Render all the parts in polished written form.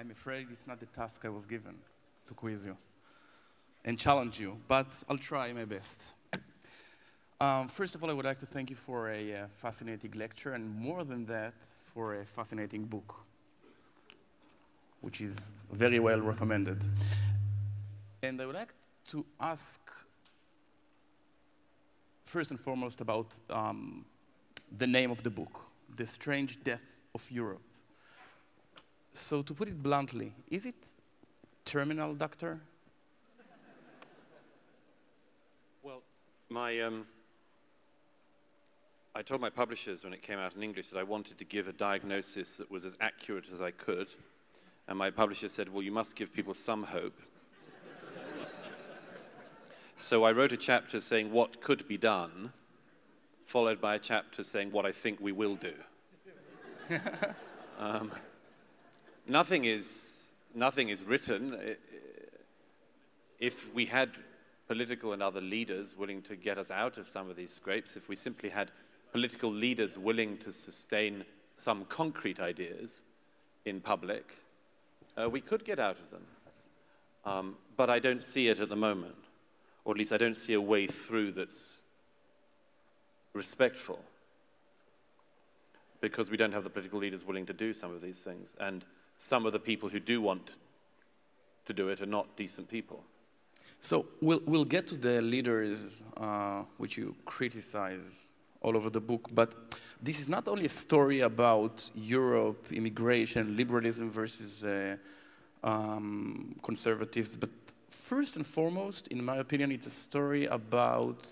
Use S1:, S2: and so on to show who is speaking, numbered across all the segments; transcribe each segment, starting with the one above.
S1: I'm afraid it's not the task I was given to quiz you and challenge you, but I'll try my best. First of all, I would like to thank you for a fascinating lecture, and more than that, for a fascinating book, which is very well recommended. And I would like to ask, first and foremost, about the name of the book, The Strange Death of Europe. So to put it bluntly, is it terminal, doctor?
S2: Well, I told my publishers when it came out in English that I wanted to give a diagnosis that was as accurate as I could. And my publisher said, well, you must give people some hope. So I wrote a chapter saying what could be done, followed by a chapter saying what I think we will do. Nothing is written. If we had political and other leaders willing to get us out of some of these scrapes, if we simply had political leaders willing to sustain some concrete ideas in public, we could get out of them. But I don't see it at the moment, or at least I don't see a way through that's respectful, because we don't have the political leaders willing to do some of these things, and some of the people who do want to do it are not decent people.
S1: So we'll get to the leaders which you criticize all over the book, but this is not only a story about Europe, immigration, liberalism versus conservatives, but first and foremost, in my opinion, it's a story about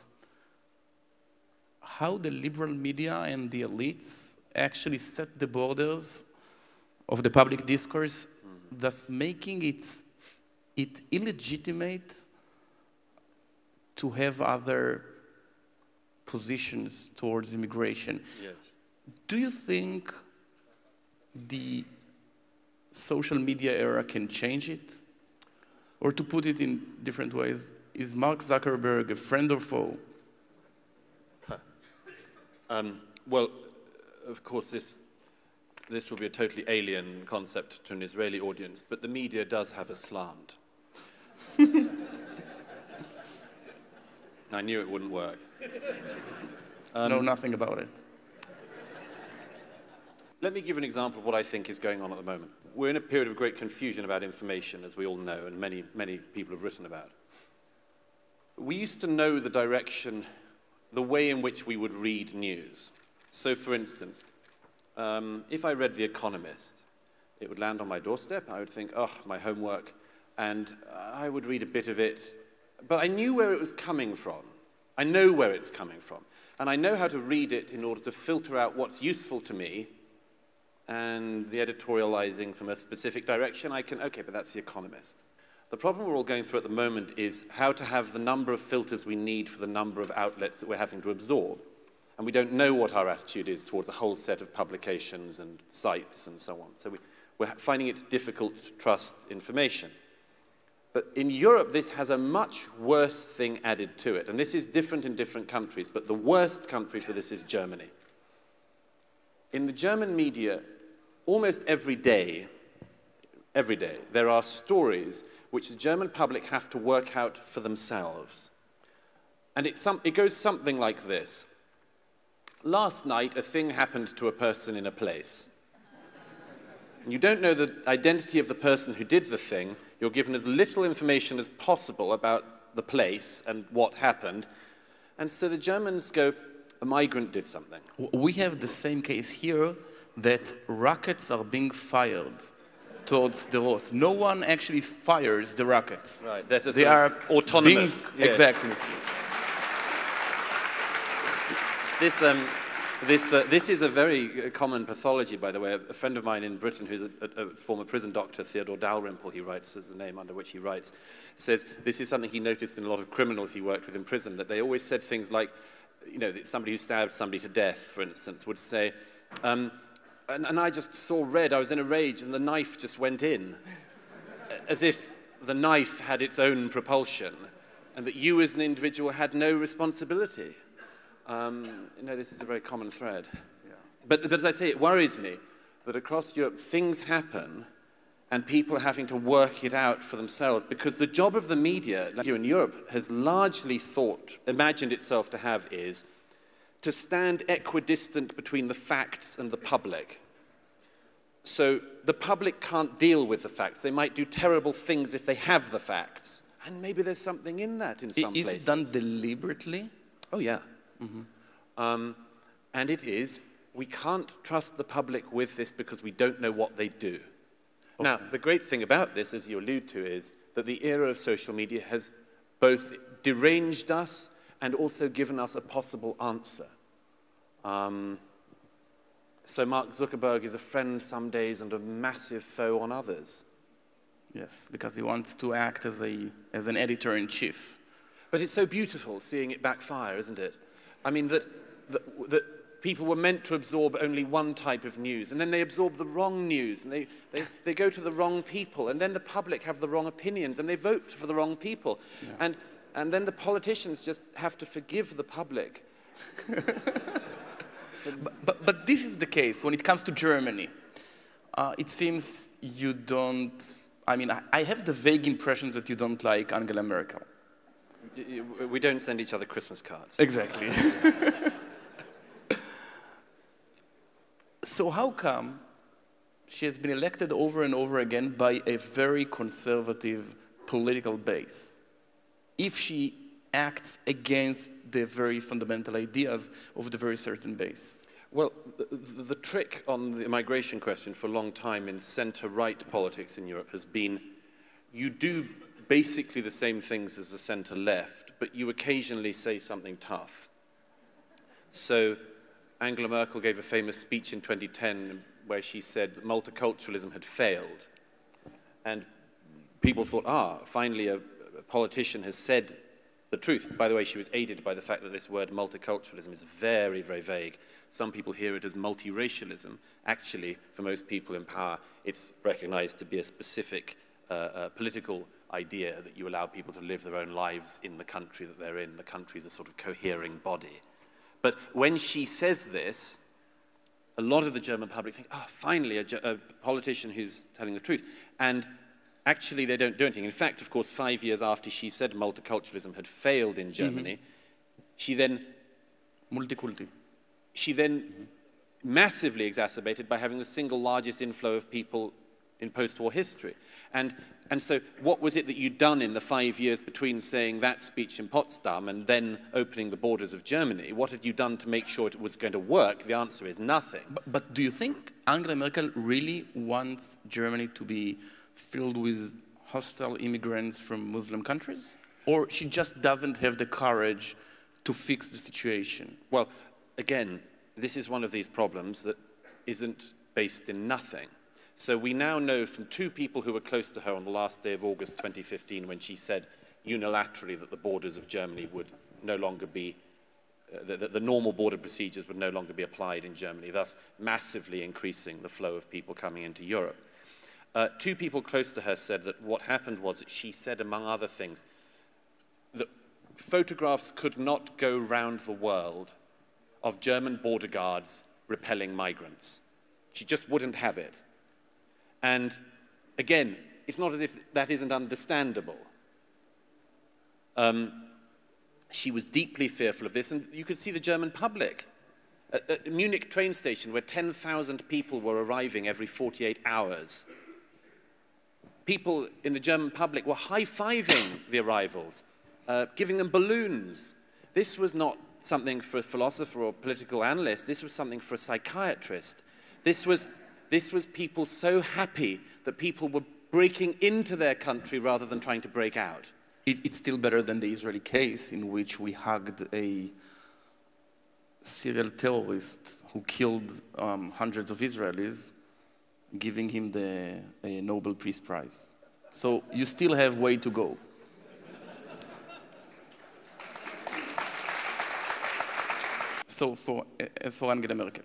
S1: how the liberal media and the elites actually set the borders of the public discourse, thus making it illegitimate to have other positions towards immigration.
S2: Yes.
S1: Do you think the social media era can change it? Or to put it in different ways, is Mark Zuckerberg a friend or foe?
S2: Well, of course, this will be a totally alien concept to an Israeli audience, but the media does have a slant. I knew it wouldn't work.
S1: Know nothing about it.
S2: Let me give an example of what I think is going on at the moment. We're in a period of great confusion about information, as we all know, and many people have written about. We used to know the direction, the way in which we would read news. So, for instance, if I read The Economist, it would land on my doorstep. I would think, oh, my homework, and I would read a bit of it. But I knew where it was coming from. I know where it's coming from. And I know how to read it in order to filter out what's useful to me, and the editorializing from a specific direction, okay, but that's The Economist. The problem we're all going through at the moment is how to have the number of filters we need for the number of outlets that we're having to absorb. And we don't know what our attitude is towards a whole set of publications and sites and so on. So we're finding it difficult to trust information. But in Europe, this has a much worse thing added to it. And this is different in different countries, but the worst country for this is Germany. In the German media, almost every day, there are stories which the German public have to work out for themselves. And it goes something like this. Last night, a thing happened to a person in a place. You don't know the identity of the person who did the thing. You're given as little information as possible about the place and what happened. And so the Germans go, a migrant did something.
S1: We have the same case here, that rockets are being fired towards the road. No one actually fires the rockets.
S2: Right,
S1: they are
S2: autonomous.
S1: Being, yes. Exactly.
S2: This is a very common pathology, by the way. A friend of mine in Britain, who's a former prison doctor, Theodore Dalrymple, he writes as the name under which he writes, says this is something he noticed in a lot of criminals he worked with in prison, that they always said things like, you know, somebody who stabbed somebody to death, for instance, would say, and I just saw red, I was in a rage, and the knife just went in. As if the knife had its own propulsion, and that you as an individual had no responsibility. You know, this is a very common thread. Yeah. But as I say, it worries me that across Europe things happen, and people having to work it out for themselves, because the job of the media, like here in Europe, has largely imagined itself to have is to stand equidistant between the facts and the public. So the public can't deal with the facts. They might do terrible things if they have the facts. And maybe there's something in that in some places.
S1: Is it done deliberately?
S2: Oh, yeah. And it is. We can't trust the public with this because we don't know what they do. Okay. Now, the great thing about this, as you allude to, is that the era of social media has both deranged us and also given us a possible answer. So Mark Zuckerberg is a friend some days and a massive foe on others.
S1: Yes, because he wants to act as an editor-in-chief.
S2: But it's so beautiful seeing it backfire, isn't it? I mean, that people were meant to absorb only one type of news, and then they absorb the wrong news, and they go to the wrong people, and then the public have the wrong opinions, and they vote for the wrong people. Yeah. And then the politicians just have to forgive the public.
S1: But this is the case when it comes to Germany. It seems you don't... I mean, I have the vague impression that you don't like Angela Merkel.
S2: We don't send each other Christmas cards.
S1: Exactly. So how come she has been elected over and over again by a very conservative political base, if she acts against the very fundamental ideas of the very certain base?
S2: Well, the trick on the immigration question for a long time in center-right politics in Europe has been you do basically the same things as the center-left, but you occasionally say something tough. So Angela Merkel gave a famous speech in 2010 where she said that multiculturalism had failed. And people thought, finally a politician has said the truth. By the way, she was aided by the fact that this word multiculturalism is very, very vague. Some people hear it as multiracialism. Actually, for most people in power, it's recognized to be a specific political idea that you allow people to live their own lives in the country that they're in. The country is a sort of cohering body. But when she says this, a lot of the German public think, finally a politician who's telling the truth. And actually, they don't do anything. In fact, of course, 5 years after she said multiculturalism had failed in Germany, she then...
S1: Multiculti.
S2: She then massively exacerbated by having the single largest inflow of people in post-war history. And so what was it that you'd done in the 5 years between saying that speech in Potsdam and then opening the borders of Germany? What had you done to make sure it was going to work? The answer is nothing.
S1: But do you think Angela Merkel really wants Germany to be filled with hostile immigrants from Muslim countries? Or she just doesn't have the courage to fix the situation?
S2: Well, again, this is one of these problems that isn't based in nothing. So we now know from two people who were close to her on the last day of August 2015 when she said unilaterally that the borders of Germany would no longer be, that the normal border procedures would no longer be applied in Germany, thus massively increasing the flow of people coming into Europe. Two people close to her said that what happened was that she said, among other things, that photographs could not go round the world of German border guards repelling migrants. She just wouldn't have it. And again, it's not as if that isn't understandable. She was deeply fearful of this, and you could see the German public. At the Munich train station, where 10,000 people were arriving every 48 hours, people in the German public were high-fiving the arrivals, giving them balloons. This was not something for a philosopher or political analyst. This was something for a psychiatrist. This was people so happy that people were breaking into their country rather than trying to break out.
S1: It's still better than the Israeli case in which we hugged a serial terrorist who killed hundreds of Israelis, giving him the Nobel Peace Prize. So you still have way to go. So as for Angela Merkel.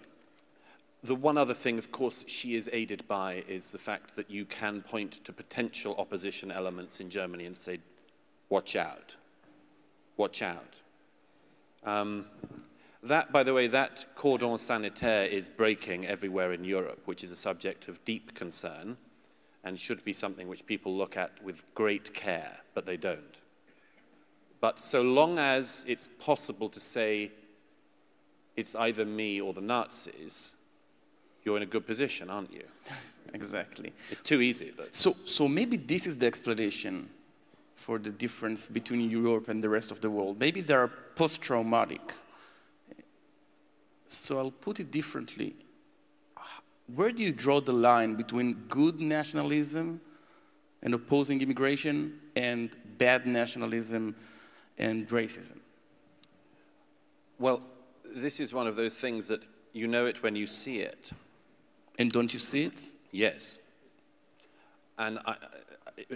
S2: The one other thing, of course, she is aided by is the fact that you can point to potential opposition elements in Germany and say, watch out, watch out. That, by the way, that cordon sanitaire is breaking everywhere in Europe, which is a subject of deep concern. and should be something which people look at with great care, but they don't. But so long as it's possible to say it's either me or the Nazis, you're in a good position, aren't you?
S1: Exactly.
S2: It's too easy. But
S1: So maybe this is the explanation for the difference between Europe and the rest of the world. Maybe they are post-traumatic. So I'll put it differently. Where do you draw the line between good nationalism and opposing immigration and bad nationalism and racism?
S2: well, this is one of those things that you know it when you see it.
S1: And don't you see it?
S2: Yes. And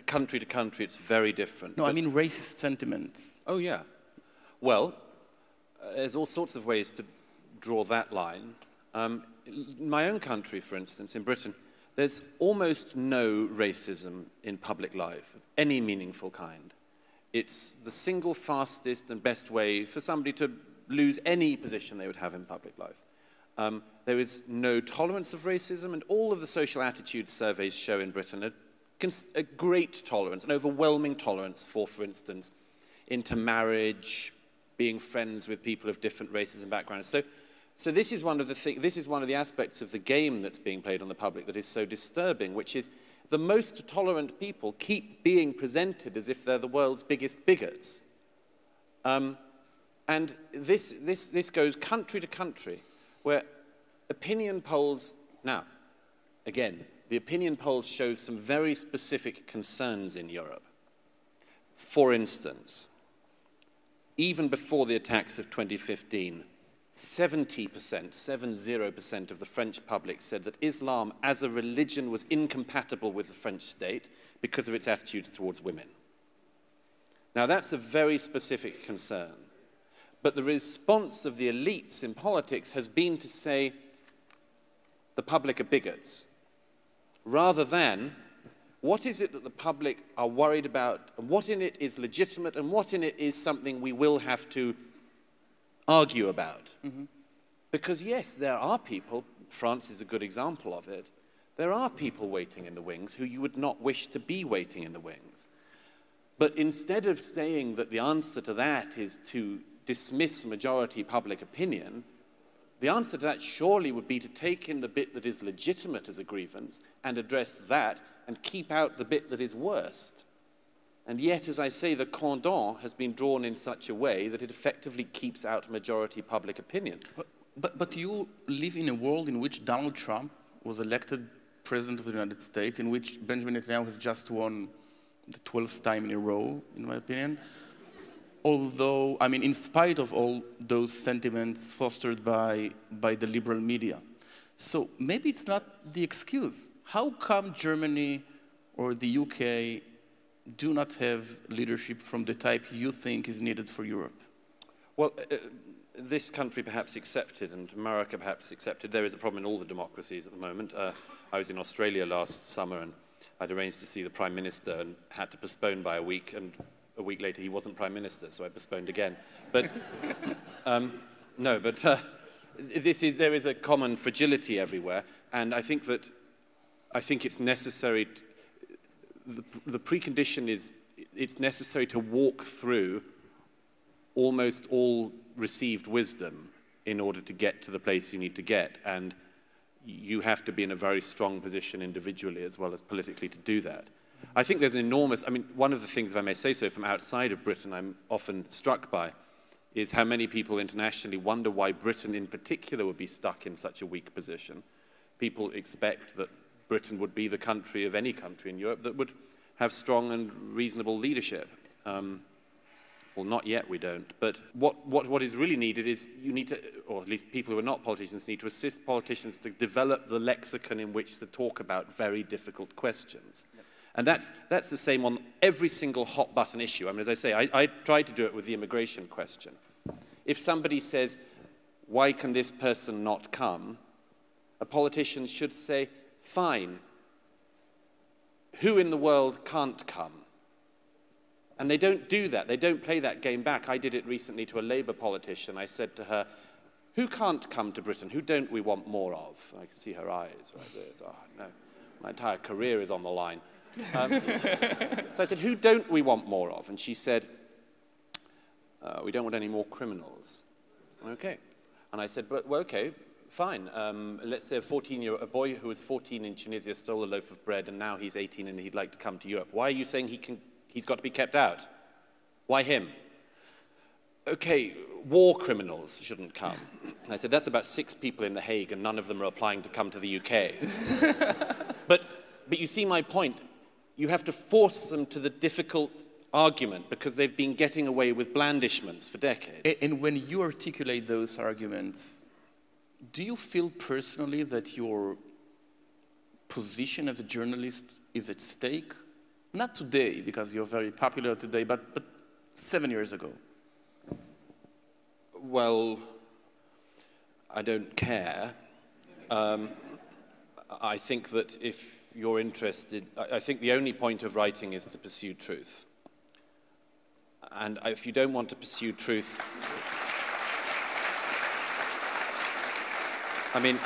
S2: country to country, it's very different.
S1: No, I mean racist sentiments.
S2: Oh, yeah. Well, there's all sorts of ways to draw that line. In my own country, for instance, in Britain, there's almost no racism in public life of any meaningful kind. It's the single fastest and best way for somebody to lose any position they would have in public life. There is no tolerance of racism, and all of the social attitudes surveys show in Britain a great tolerance, an overwhelming tolerance for instance, intermarriage, being friends with people of different races and backgrounds. So this is one of the aspects of the game that's being played on the public that is so disturbing, which is the most tolerant people keep being presented as if they're the world's biggest bigots. And this goes country to country, where opinion polls, now, again, the opinion polls show some very specific concerns in Europe. For instance, even before the attacks of 2015, 70% of the French public said that Islam as a religion was incompatible with the French state because of its attitudes towards women. Now, that's a very specific concern. But the response of the elites in politics has been to say the public are bigots, rather than what is it that the public are worried about, and what in it is legitimate, and what in it is something we will have to argue about. Mm-hmm. Because yes, there are people, France is a good example of it, there are people waiting in the wings who you would not wish to be waiting in the wings. But instead of saying that the answer to that is to dismiss majority public opinion, the answer to that surely would be to take in the bit that is legitimate as a grievance and address that and keep out the bit that is worst. And yet, as I say, the cordon has been drawn in such a way that it effectively keeps out majority public opinion.
S1: But you live in a world in which Donald Trump was elected President of the United States, in which Benjamin Netanyahu has just won the 12th time in a row, in my opinion. Although, I mean, in spite of all those sentiments fostered by the liberal media. So maybe it's not the excuse. How come Germany or the UK do not have leadership from the type you think is needed for Europe?
S2: Well, this country perhaps accepted, and America perhaps accepted. There is a problem in all the democracies at the moment. I was in Australia last summer, and I'd arranged to see the Prime Minister and had to postpone by a week, and a week later he wasn't Prime Minister, so I postponed again. But there is a common fragility everywhere, and I think it's necessary. The precondition is it's necessary to walk through almost all received wisdom in order to get to the place you need to get, and you have to be in a very strong position individually as well as politically to do that. I think there's an enormous, I mean, one of the things, if I may say so, from outside of Britain I'm often struck by is how many people internationally wonder why Britain in particular would be stuck in such a weak position. People expect that Britain would be the country of any country in Europe that would have strong and reasonable leadership. Well, not yet we don't. But what is really needed is you need to, or at least people who are not politicians need to assist politicians to develop the lexicon in which to talk about very difficult questions. Yep. And that's the same on every single hot button issue. I mean, as I say, I tried to do it with the immigration question. If somebody says, why can this person not come? A politician should say, fine, who in the world can't come? And they don't do that. They don't play that game back. I did it recently to a Labour politician. I said to her, who can't come to Britain? Who don't we want more of? I can see her eyes right there. Oh, no. My entire career is on the line. So I said, who don't we want more of? And she said, we don't want any more criminals. Okay. And I said, well, okay, fine. Let's say a boy who was 14 in Tunisia stole a loaf of bread, and now he's 18 and he'd like to come to Europe. Why are you saying he's got to be kept out? Why him? Okay, war criminals shouldn't come. And I said, that's about 6 people in The Hague, and none of them are applying to come to the UK. But you see my point. You have to force them to the difficult argument because they've been getting away with blandishments for decades.
S1: And when you articulate those arguments, do you feel personally that your position as a journalist is at stake? Not today, because you're very popular today, but 7 years ago.
S2: Well, I don't care. I think that if you're interested, I think the only point of writing is to pursue truth. And if you don't want to pursue truth, I mean,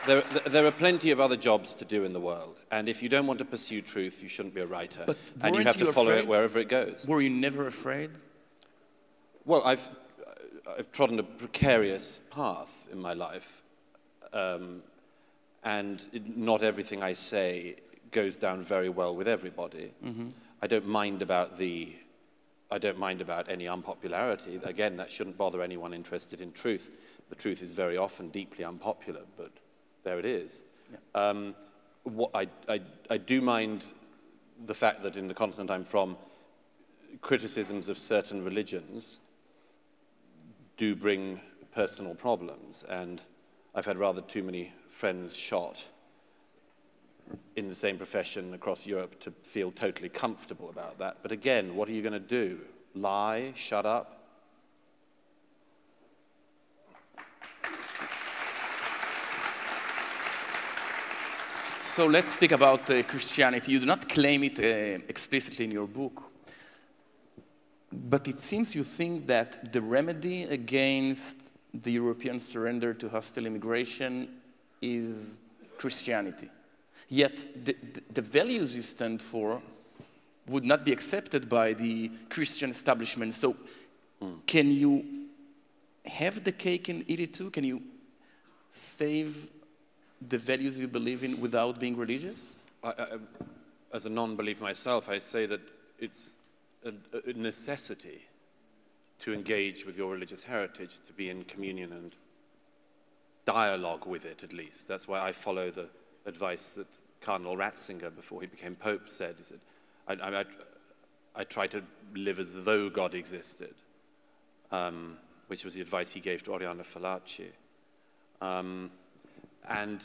S2: there are plenty of other jobs to do in the world. And if you don't want to pursue truth, you shouldn't be a writer.
S1: But
S2: and you have to follow it wherever it goes.
S1: Were you never afraid?
S2: Well, I've trodden a precarious path in my life. And not everything I say goes down very well with everybody. Mm-hmm. I don't mind about any unpopularity. Again, that shouldn't bother anyone interested in truth. The truth is very often deeply unpopular, but there it is. Yeah. I do mind the fact that in the continent I'm from, criticisms of certain religions do bring personal problems, and I've had rather too many friends shot in the same profession across Europe to feel totally comfortable about that. But again, what are you going to do? Lie? Shut up?
S1: So let's speak about Christianity. You do not claim it explicitly in your book, but it seems you think that the remedy against the European surrender to hostile immigration is Christianity. Yet the values you stand for would not be accepted by the Christian establishment. So can you have the cake and eat it too? Can you save the values you believe in without being religious?
S2: As a non-believer myself, I say that it's a necessity to engage with your religious heritage, to be in communion and dialogue with it, at least. That's why I follow the advice that Cardinal Ratzinger, before he became Pope, said. He said, I try to live as though God existed, which was the advice he gave to Oriana Fallaci. And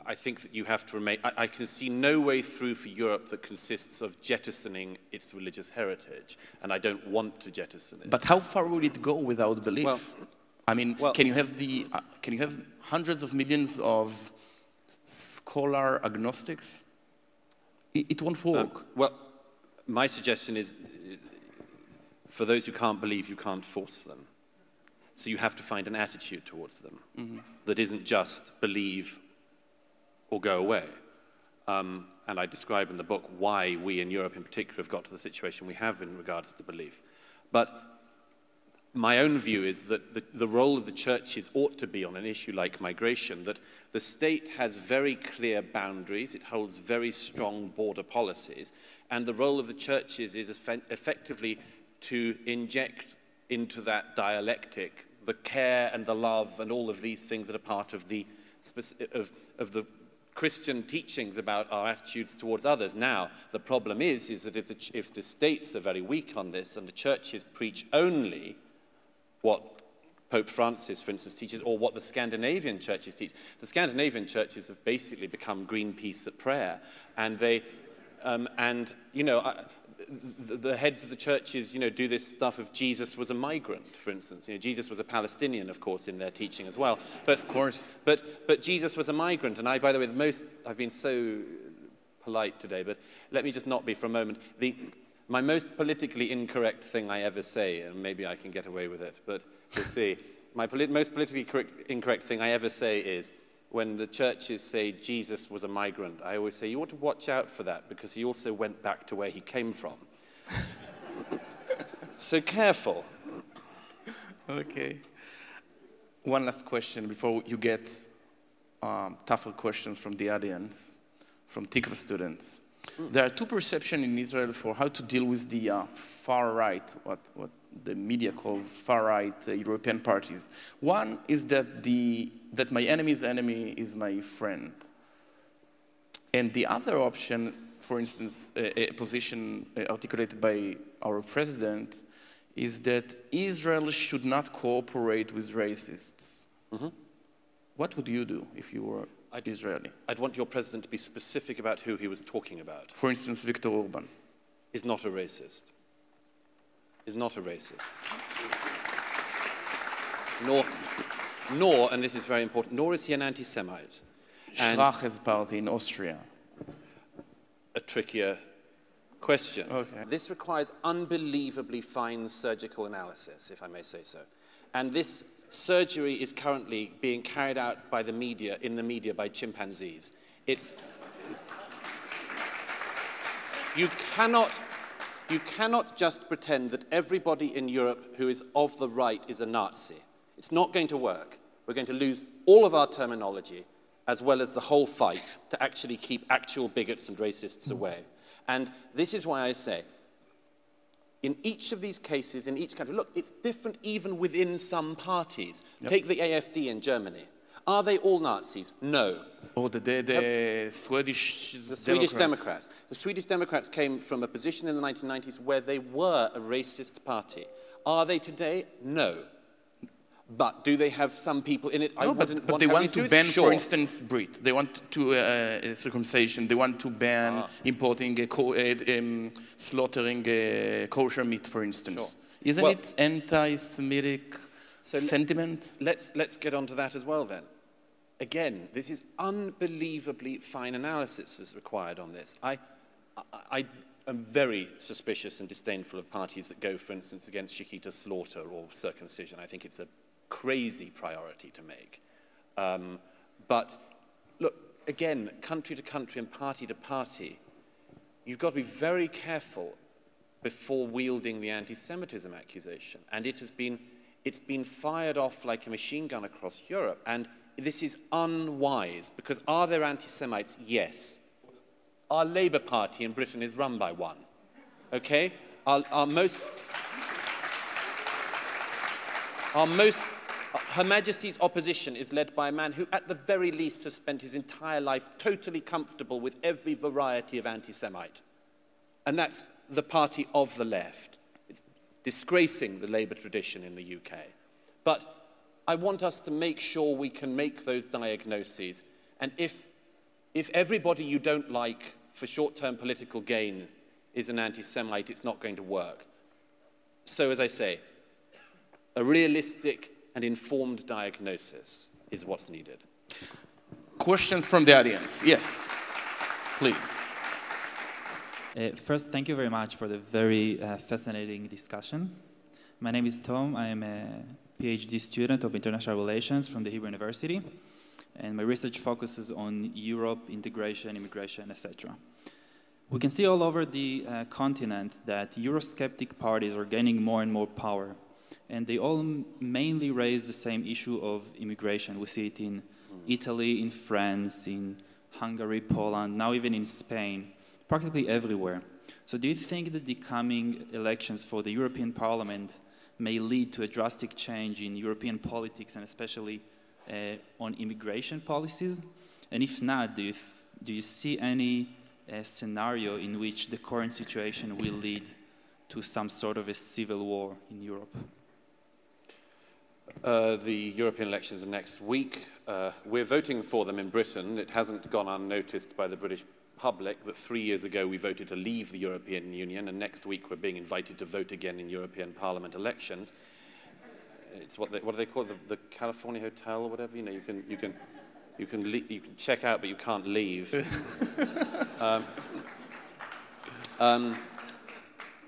S2: I think that you have to remain... I can see no way through for Europe that consists of jettisoning its religious heritage, and I don't want to jettison it.
S1: But how far would it go without belief?
S2: Well,
S1: I mean, can you have hundreds of millions of scholar agnostics? It won't work.
S2: Well, my suggestion is, for those who can't believe, you can't force them. So you have to find an attitude towards them that isn't just believe or go away. And I describe in the book why we in Europe in particular have got to the situation we have in regards to belief. But my own view is that the role of the churches ought to be on an issue like migration, that the state has very clear boundaries, it holds very strong border policies, and the role of the churches is effectively to inject into that dialectic the care and the love and all of these things that are part of the Christian teachings about our attitudes towards others. Now, the problem is that if the states are very weak on this and the churches preach only what Pope Francis, for instance, teaches, or what the Scandinavian churches teach. The Scandinavian churches have basically become Greenpeace at prayer, and the heads of the churches, do this stuff of Jesus was a migrant, for instance. Jesus was a Palestinian, of course, in their teaching as well. But
S1: of course.
S2: But Jesus was a migrant, and by the way, I've been so polite today, but let me just not be for a moment. My most politically incorrect thing I ever say, and maybe I can get away with it, but we'll see. My most politically incorrect thing I ever say is, when the churches say Jesus was a migrant, I always say, you want to watch out for that, because he also went back to where he came from. So careful.
S1: Okay. One last question before you get tougher questions from the audience, from Tikva students. There are two perceptions in Israel for how to deal with the far right, what the media calls far right European parties. One is that my enemy's enemy is my friend. And the other option, for instance, a position articulated by our president, is that Israel should not cooperate with racists.
S2: Mm-hmm.
S1: What would you do if you were Israeli?
S2: I'd want your president to be specific about who he was talking about.
S1: For instance, Viktor Orban.
S2: Is not a racist. Is not a racist. Nor, and this is very important, nor is he an anti-Semite.
S1: Strache's party in Austria.
S2: A trickier question.
S1: Okay.
S2: This requires unbelievably fine surgical analysis, if I may say so. And this surgery is currently being carried out by the media, in the media, by chimpanzees. You cannot just pretend that everybody in Europe who is of the right is a Nazi. It's not going to work. We're going to lose all of our terminology, as well as the whole fight, to actually keep actual bigots and racists away. And this is why I say, in each of these cases, in each country, look, it's different even within some parties. Yep. Take the AfD in Germany. Are they all Nazis? No.
S1: Or the Swedish
S2: Democrats. The Swedish Democrats came from a position in the 1990s where they were a racist party. Are they today? No. But do they have some people in it?
S1: No, but they want to ban, for instance, Brit. They want to circumcision. They want to ban importing, slaughtering kosher meat, for instance.
S2: Sure.
S1: Isn't it anti-Semitic sentiment?
S2: Let's get onto that as well then. Again, this is unbelievably fine analysis is required on this. I am very suspicious and disdainful of parties that go, for instance, against Shechita slaughter or circumcision. I think it's a crazy priority to make. But look, again, country to country and party to party, you've got to be very careful before wielding the anti-Semitism accusation. And it's been fired off like a machine gun across Europe. And this is unwise, because are there anti-Semites? Yes. Our Labour Party in Britain is run by one. Okay? Her Majesty's opposition is led by a man who, at the very least, has spent his entire life totally comfortable with every variety of anti-Semite. And that's the party of the left. It's disgracing the Labour tradition in the UK. But I want us to make sure we can make those diagnoses. And if everybody you don't like for short-term political gain is an anti-Semite, it's not going to work. So, as I say, a realistic and informed diagnosis is what's needed.
S1: Questions from the audience? Yes, please.
S3: First, thank you very much for the very fascinating discussion. My name is Tom. I am a PhD student of international relations from the Hebrew University, and my research focuses on Europe, integration, immigration, etc. We can see all over the continent that Eurosceptic parties are gaining more and more power, and they all mainly raise the same issue of immigration. We see it in Italy, in France, in Hungary, Poland, now even in Spain, practically everywhere. So do you think that the coming elections for the European Parliament may lead to a drastic change in European politics, and especially on immigration policies? And if not, do you see any scenario in which the current situation will lead to some sort of a civil war in Europe?
S2: The European elections are next week. We're voting for them in Britain. It hasn't gone unnoticed by the British public that 3 years ago we voted to leave the European Union, and next week we're being invited to vote again in European Parliament elections. It's what do they call it, the California Hotel or whatever. You know, you can check out, but you can't leave.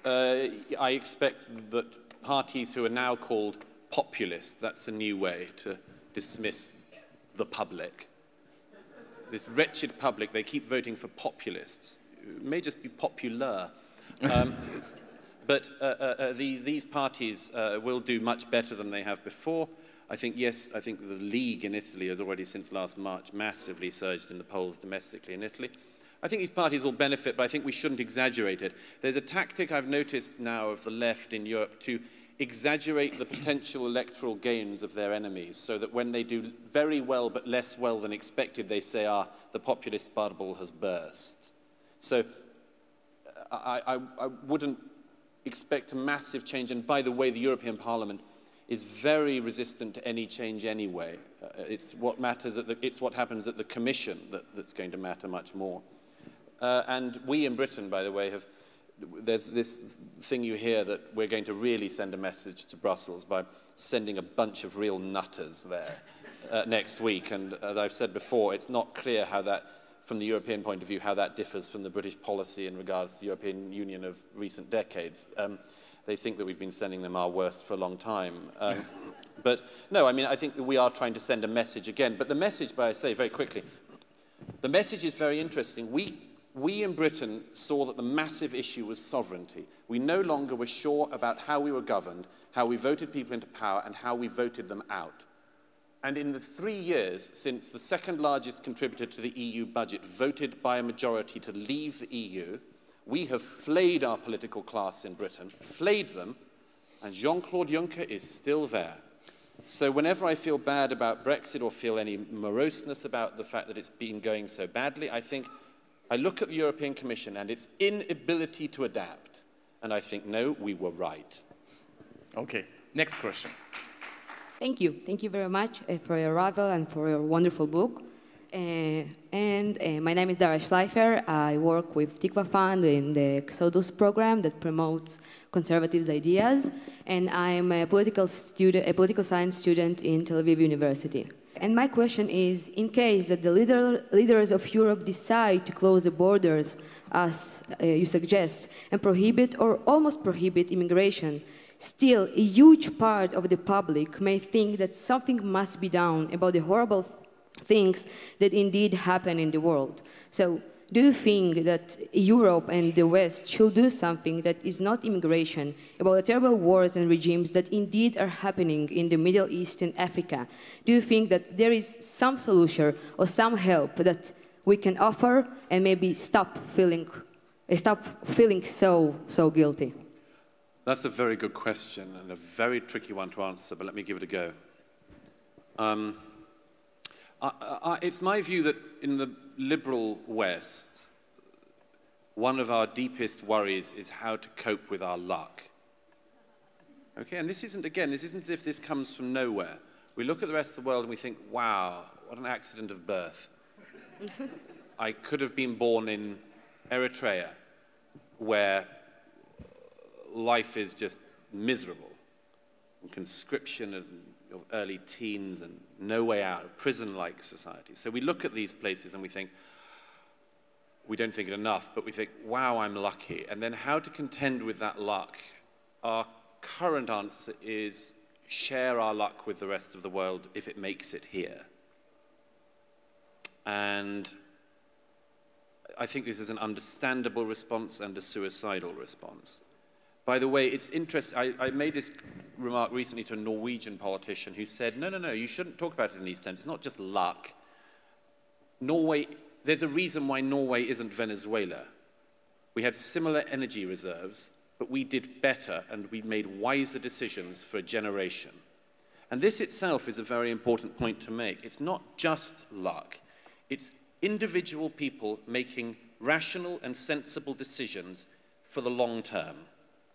S2: I expect that parties who are now called populists, that's a new way to dismiss the public, this wretched public, they keep voting for populists. It may just be popular. But these parties will do much better than they have before. I think, yes, I think the League in Italy has already since last March massively surged in the polls domestically in Italy. I think these parties will benefit, but I think we shouldn't exaggerate it. There's a tactic I've noticed now of the left in Europe to exaggerate the potential electoral gains of their enemies, so that when they do very well but less well than expected, they say, the populist bubble has burst. So I wouldn't expect a massive change. And by the way, the European Parliament is very resistant to any change anyway. It's what happens at the Commission that's going to matter much more. And we in Britain, by the way, there's this thing you hear that we're going to really send a message to Brussels by sending a bunch of real nutters there next week. And as I've said before, it's not clear how that, from the European point of view, how that differs from the British policy in regards to the European Union of recent decades. They think that we've been sending them our worst for a long time. But no, I mean, I think that we are trying to send a message again. But the message, I say very quickly, the message is very interesting. We in Britain saw that the massive issue was sovereignty. We no longer were sure about how we were governed, how we voted people into power, and how we voted them out. And in the 3 years since the second largest contributor to the EU budget voted by a majority to leave the EU, we have flayed our political class in Britain, flayed them, and Jean-Claude Juncker is still there. So whenever I feel bad about Brexit or feel any moroseness about the fact that it's been going so badly, I look at the European Commission and its inability to adapt, and I think, no, we were right.
S1: Okay, next question.
S4: Thank you. Thank you very much for your arrival and for your wonderful book. My name is Dara Schleifer. I work with Taqwa Fund in the Exodus program that promotes conservative ideas, and I'm a political science student in Tel Aviv University. And my question is, in case that the leaders of Europe decide to close the borders, as you suggest, and prohibit or almost prohibit immigration, still a huge part of the public may think that something must be done about the horrible things that indeed happen in the world. So do you think that Europe and the West should do something that is not immigration, about the terrible wars and regimes that indeed are happening in the Middle East and Africa? Do you think that there is some solution or some help that we can offer and maybe stop feeling so guilty?
S2: That's a very good question and a very tricky one to answer, but let me give it a go. It's my view that in the liberal West, one of our deepest worries is how to cope with our luck. Okay, and this isn't as if this comes from nowhere. We look at the rest of the world and we think, wow, what an accident of birth. I could have been born in Eritrea, where life is just miserable, and conscription and early teens and no way out, a prison-like society. So we look at these places and we think, we don't think it enough, but we think, wow, I'm lucky. And then how to contend with that luck? Our current answer is share our luck with the rest of the world if it makes it here. And I think this is an understandable response and a suicidal response. By the way, it's interesting, I made this remark recently to a Norwegian politician who said, no, you shouldn't talk about it in these terms. It's not just luck. Norway, there's a reason why Norway isn't Venezuela. We had similar energy reserves, but we did better and we made wiser decisions for a generation. And this itself is a very important point to make. It's not just luck. It's individual people making rational and sensible decisions for the long term,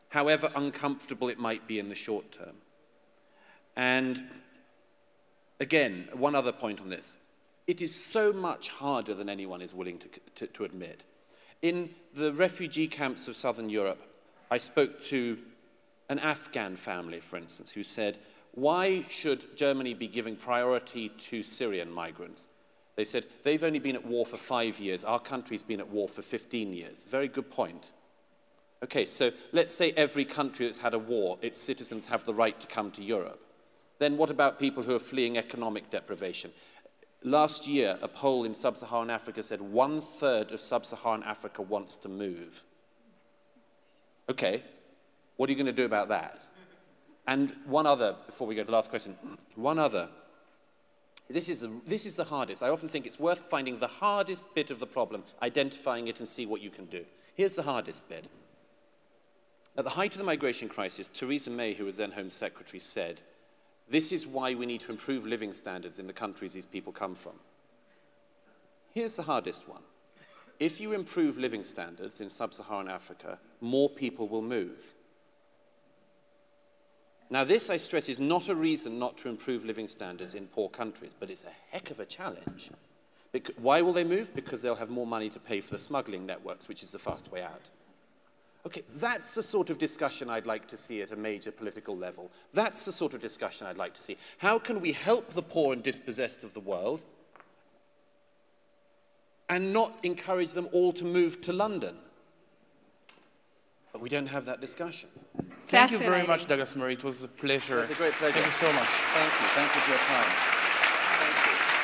S2: however uncomfortable it might be in the short term. And again, one other point on this. It is so much harder than anyone is willing to admit. In the refugee camps of southern Europe, I spoke to an Afghan family, for instance, who said, why should Germany be giving priority to Syrian migrants? They said, they've only been at war for 5 years. Our country's been at war for 15 years. Very good point. Okay, so let's say every country that's had a war, its citizens have the right to come to Europe. Then what about people who are fleeing economic deprivation? Last year, a poll in sub-Saharan Africa said 1/3 of sub-Saharan Africa wants to move. Okay, what are you going to do about that? And one other, before we go to the last question, one other. This is the hardest. I often think it's worth finding the hardest bit of the problem, identifying it and see what you can do. Here's the hardest bit. At the height of the migration crisis, Theresa May, who was then Home Secretary, said, "This is why we need to improve living standards in the countries these people come from." Here's the hardest one. If you improve living standards in sub-Saharan Africa, more people will move. Now this, I stress, is not a reason not to improve living standards in poor countries, but it's a heck of a challenge. Why will they move? Because they'll have more money to pay for the smuggling networks, which is the fast way out. Okay, that's the sort of discussion I'd like to see at a major political level. That's the sort of discussion I'd like to see. How can we help the poor and dispossessed of the world and not encourage them all to move to London? But we don't have that discussion.
S1: Thank you very much, Douglas Murray. It was a pleasure.
S2: It was a great pleasure.
S1: Thank you so much.
S2: Thank you. Thank you for your time. Thank you.